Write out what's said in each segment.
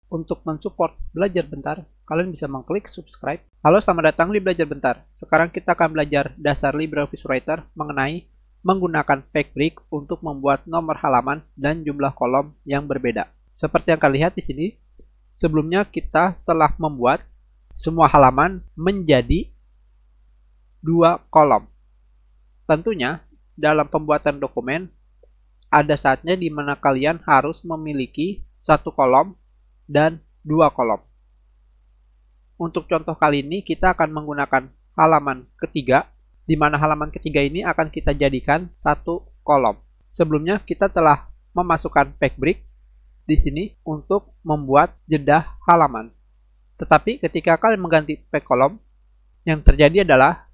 Untuk mensupport Belajar Bentar, kalian bisa mengklik subscribe. Halo, selamat datang di Belajar Bentar. Sekarang kita akan belajar dasar LibreOffice Writer mengenai menggunakan pacebreak untuk membuat nomor halaman dan jumlah kolom yang berbeda. Seperti yang kalian lihat di sini, sebelumnya kita telah membuat semua halaman menjadi 2 kolom. Tentunya, dalam pembuatan dokumen, ada saatnya di mana kalian harus memiliki 1 kolom dan 2 kolom. Untuk contoh kali ini kita akan menggunakan halaman ketiga, di mana halaman ketiga ini akan kita jadikan 1 kolom. Sebelumnya kita telah memasukkan pacebreak di sini untuk membuat jeda halaman. Tetapi ketika kalian mengganti pack kolom, yang terjadi adalah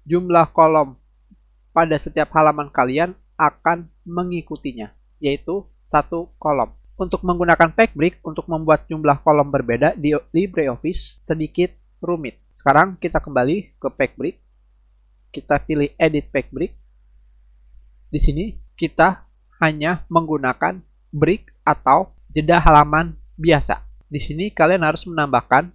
jumlah kolom pada setiap halaman kalian akan mengikutinya, yaitu 1 kolom. Untuk menggunakan pacebreak untuk membuat jumlah kolom berbeda di LibreOffice sedikit rumit. Sekarang kita kembali ke pacebreak. Kita pilih Edit Pacebreak. Di sini kita hanya menggunakan break atau jeda halaman biasa. Di sini kalian harus menambahkan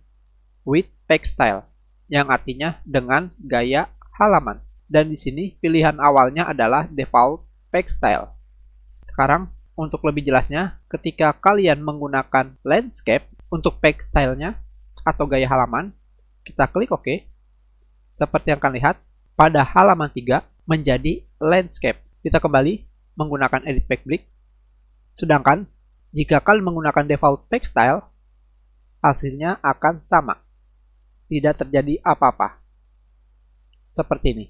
with page style, yang artinya dengan gaya halaman. Dan di sini pilihan awalnya adalah default page style. Sekarang untuk lebih jelasnya, ketika kalian menggunakan landscape untuk page style-nya atau gaya halaman, kita klik OK. Seperti yang kalian lihat, pada halaman 3 menjadi landscape. Kita kembali menggunakan edit pacebreak. Sedangkan, jika kalian menggunakan default page style, hasilnya akan sama. Tidak terjadi apa-apa. Seperti ini.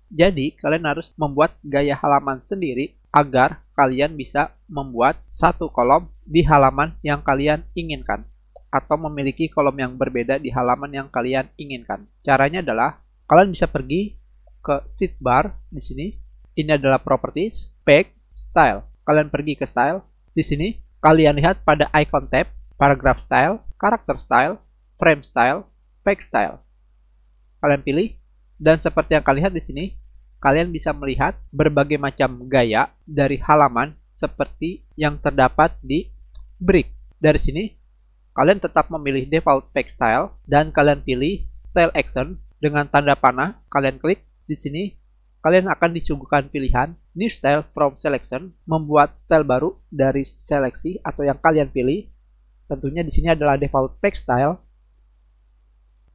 Jadi, kalian harus membuat gaya halaman sendiri agar kalian bisa membuat 1 kolom di halaman yang kalian inginkan atau memiliki kolom yang berbeda di halaman yang kalian inginkan. Caranya adalah kalian bisa pergi ke sidebar di sini. Ini adalah properties, page, style. Kalian pergi ke style. Di sini kalian lihat pada icon tab, paragraph style, character style, frame style, page style. Kalian pilih dan seperti yang kalian lihat di sini, kalian bisa melihat berbagai macam gaya dari halaman seperti yang terdapat di break. Dari sini, kalian tetap memilih default page style dan kalian pilih style action dengan tanda panah. Kalian klik di sini, kalian akan disuguhkan pilihan new style from selection, membuat style baru dari seleksi atau yang kalian pilih. Tentunya di sini adalah default page style.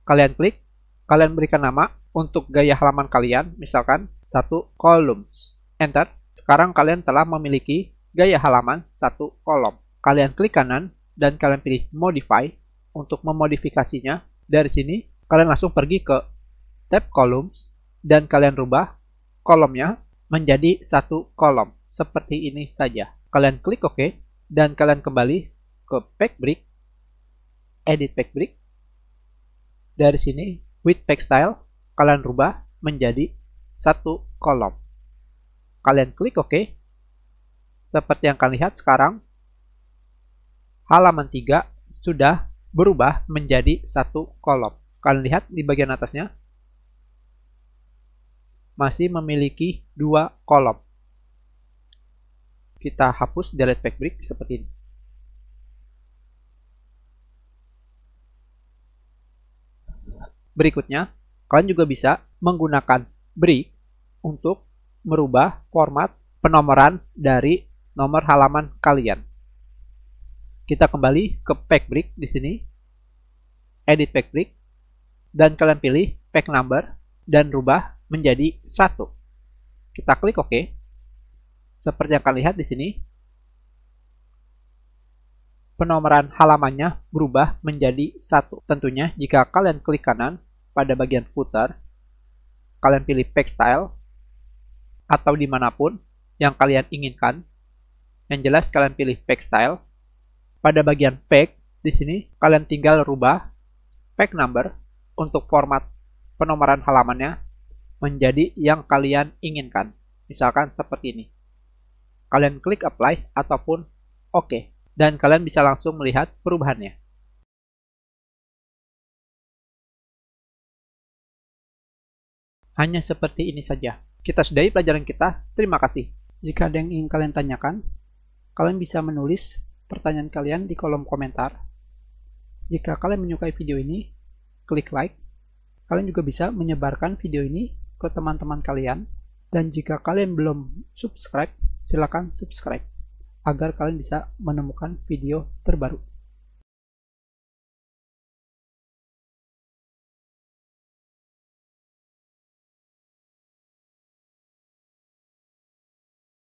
Kalian klik, kalian berikan nama untuk gaya halaman kalian, misalkan 1 columns. Enter. Sekarang kalian telah memiliki gaya halaman 1 kolom. Kalian klik kanan dan kalian pilih modify untuk memodifikasinya. Dari sini kalian langsung pergi ke tab columns dan kalian rubah kolomnya menjadi 1 kolom. Seperti ini saja. Kalian klik OK dan kalian kembali ke pacebreak, edit pacebreak. Dari sini with page style kalian rubah menjadi 1 kolom. Kalian klik OK. Seperti yang kalian lihat sekarang, halaman 3 sudah berubah menjadi 1 kolom. Kalian lihat di bagian atasnya, masih memiliki 2 kolom. Kita hapus delete pacebreak seperti ini. Berikutnya, kalian juga bisa menggunakan break untuk merubah format penomoran dari nomor halaman kalian. Kita kembali ke pacebreak di sini, edit pacebreak, dan kalian pilih pack number dan rubah menjadi 1. Kita klik OK. Seperti yang kalian lihat di sini, penomoran halamannya berubah menjadi 1. Tentunya jika kalian klik kanan pada bagian footer, kalian pilih page style atau dimanapun yang kalian inginkan. Yang jelas kalian pilih page style. Pada bagian page di sini kalian tinggal rubah page number untuk format penomoran halamannya menjadi yang kalian inginkan. Misalkan seperti ini. Kalian klik apply ataupun OK dan kalian bisa langsung melihat perubahannya. Hanya seperti ini saja. Kita sudahi pelajaran kita. Terima kasih. Jika ada yang ingin kalian tanyakan, kalian bisa menulis pertanyaan kalian di kolom komentar. Jika kalian menyukai video ini, klik like. Kalian juga bisa menyebarkan video ini ke teman-teman kalian. Dan jika kalian belum subscribe, silakan subscribe agar kalian bisa menemukan video terbaru.